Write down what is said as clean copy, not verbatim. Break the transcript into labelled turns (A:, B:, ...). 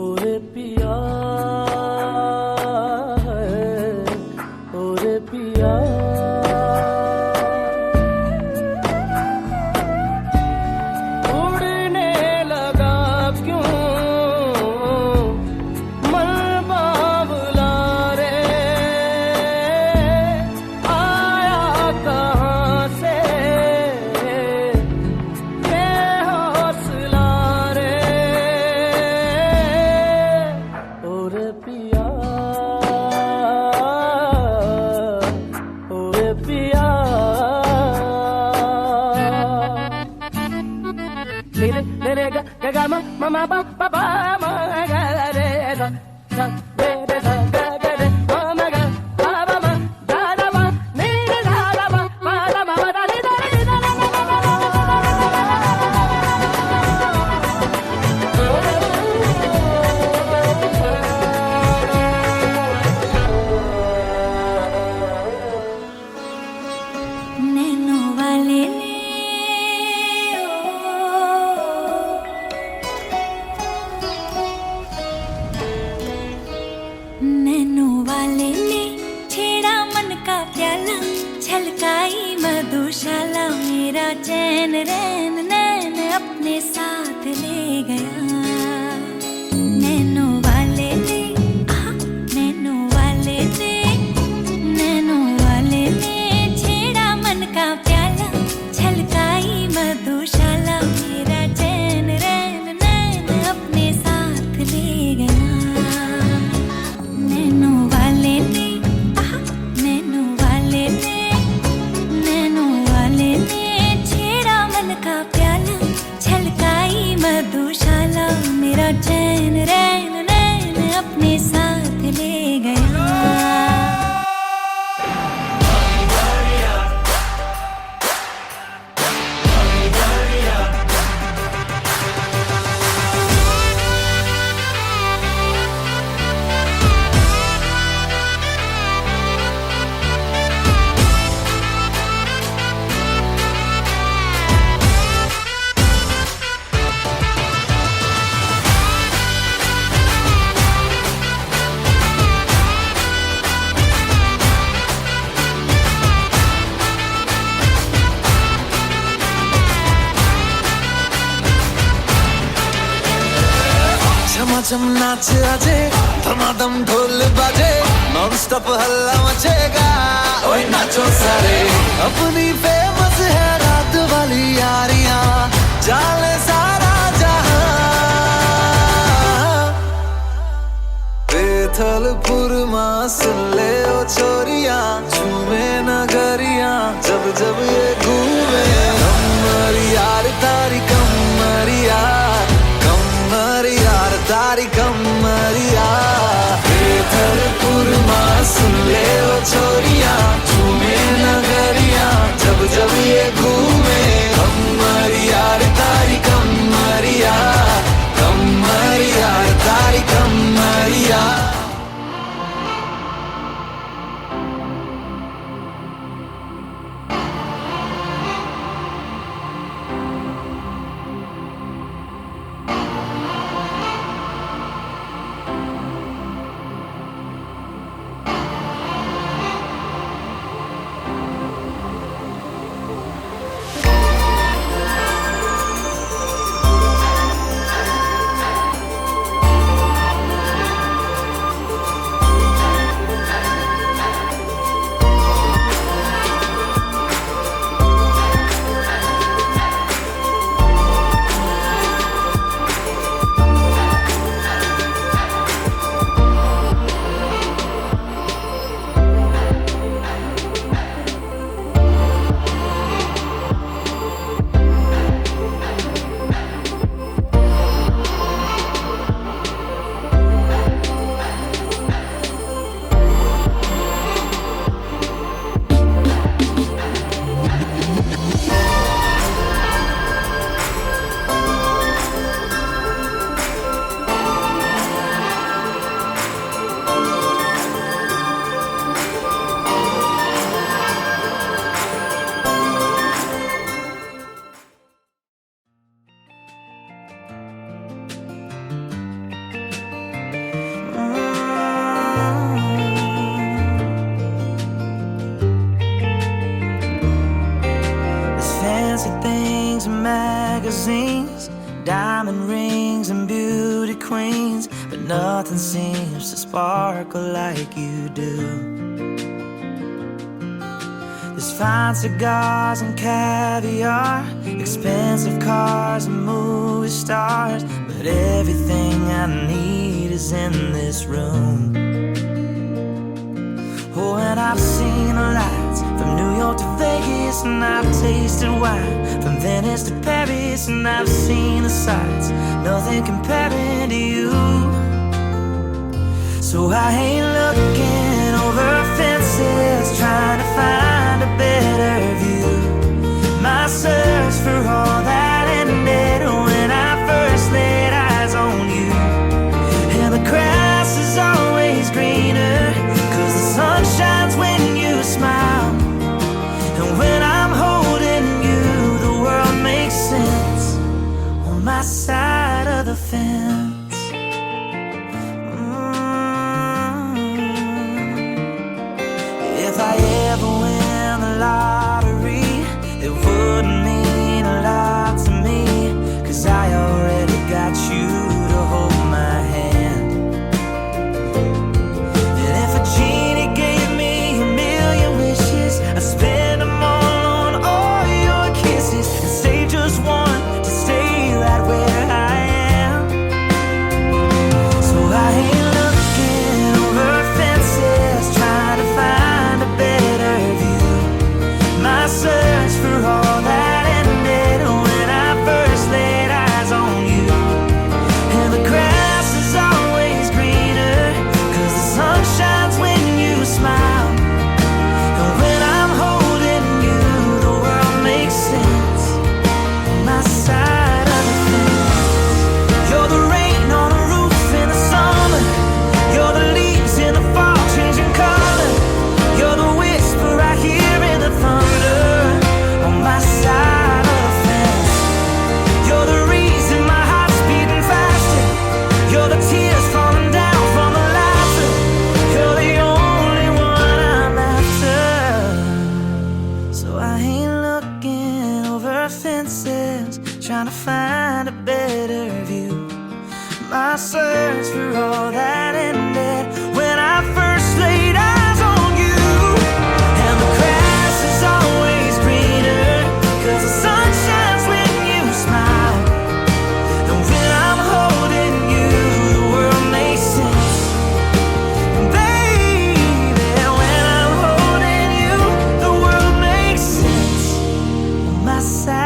A: ओरे पिया ओरे पिया उड़ने लगा क्यों मन बावला रे आया कहाँ से ये हौसला रे ओरे पिया ओरे पिया रे गा गा मा मा पा पा पा मा गा रे सा सा रे सा गा गा रे मा गा पा पा मा गा गा मा नी रे सा गा मा मा गा मा दा नी दा नी दा ला ला ला ला
B: नैनो वाले ने नैनो वाले ने छेड़ा मन का प्याला छलकाई मधुशाला मेरा चैन रैन नैन अपने साथ ले गया नैनो वाले ने नैनो वाले ने नैनो वाले ने छेड़ा मन का प्याला छलकाई मधुशाला मेरा चैन रैन नैन अपने साथ ले गया नैनो वाले ने नैनो वाले ने नैनो वाले ने छेड़ा मन का प्याला छलकाई मधुशाला मेरा चैन रैन नैन अपने साथ ले गया
C: झमाझम नाच आजे धमाधम ढोल बाजे नॉन स्टॉप हल्ला मचेगा ओए नाचो सारे अपनी फेमस है रात वाली यारियां जाले सारा जहां बेथलपुर मां सुन ले ओ छोरियां झूमे नगरियां जब जब ये घूमे कमर यार तारी कमर यार तारी कमरिया बेथलपुर मां सुन ले ओ छोरियां झूमे नगरिया जब जब ये घूमे कमरिया तारी कमरिया कमरिया तारी कमरिया nothing seems to sparkle like you do. There's fine cigars and caviar, expensive cars and movie stars, but everything I need is in this room. Oh, and I've seen the lights from New York to Vegas, and I've tasted wine from Venice to Paris, and I've seen the sights, nothing comparing to you. So I ain't looking over fences, trying to find a better view. My search for all that ended when I first laid eyes on you. And the grass is always greener, 'cause the sun shines when you smile. And when I'm holding you, the world makes sense on my side of the fence. If I ever win the lottery, it wouldn't mean a lot to me, 'cause I already got you to hold my hand. And if a genie gave me a million wishes, I'd spend them all on all your kisses and save just one to stay right where I am. So I ain't looking over fences, trying to find a better view. My search for all that ended when I first laid eyes on you. And the grass is always greener, 'cause the sun shines when you smile. And when I'm holding you, the world makes sense on my side of the fence. You're the rain on the roof in the summer, you're the leaves in the fall changing color, you're the whisper I hear in the thunder on my side of the fence. You're the reason my heart's beating faster, you're the tears falling down from the laughter, you're the only one I'm after. So I ain't looking over fences, trying to find a better view. My search for all that ended when I first laid eyes on you. And the grass is always greener, 'cause the sun shines when you smile. And when I'm holding you, the world makes sense. And baby, when I'm holding you, the world makes sense on my side.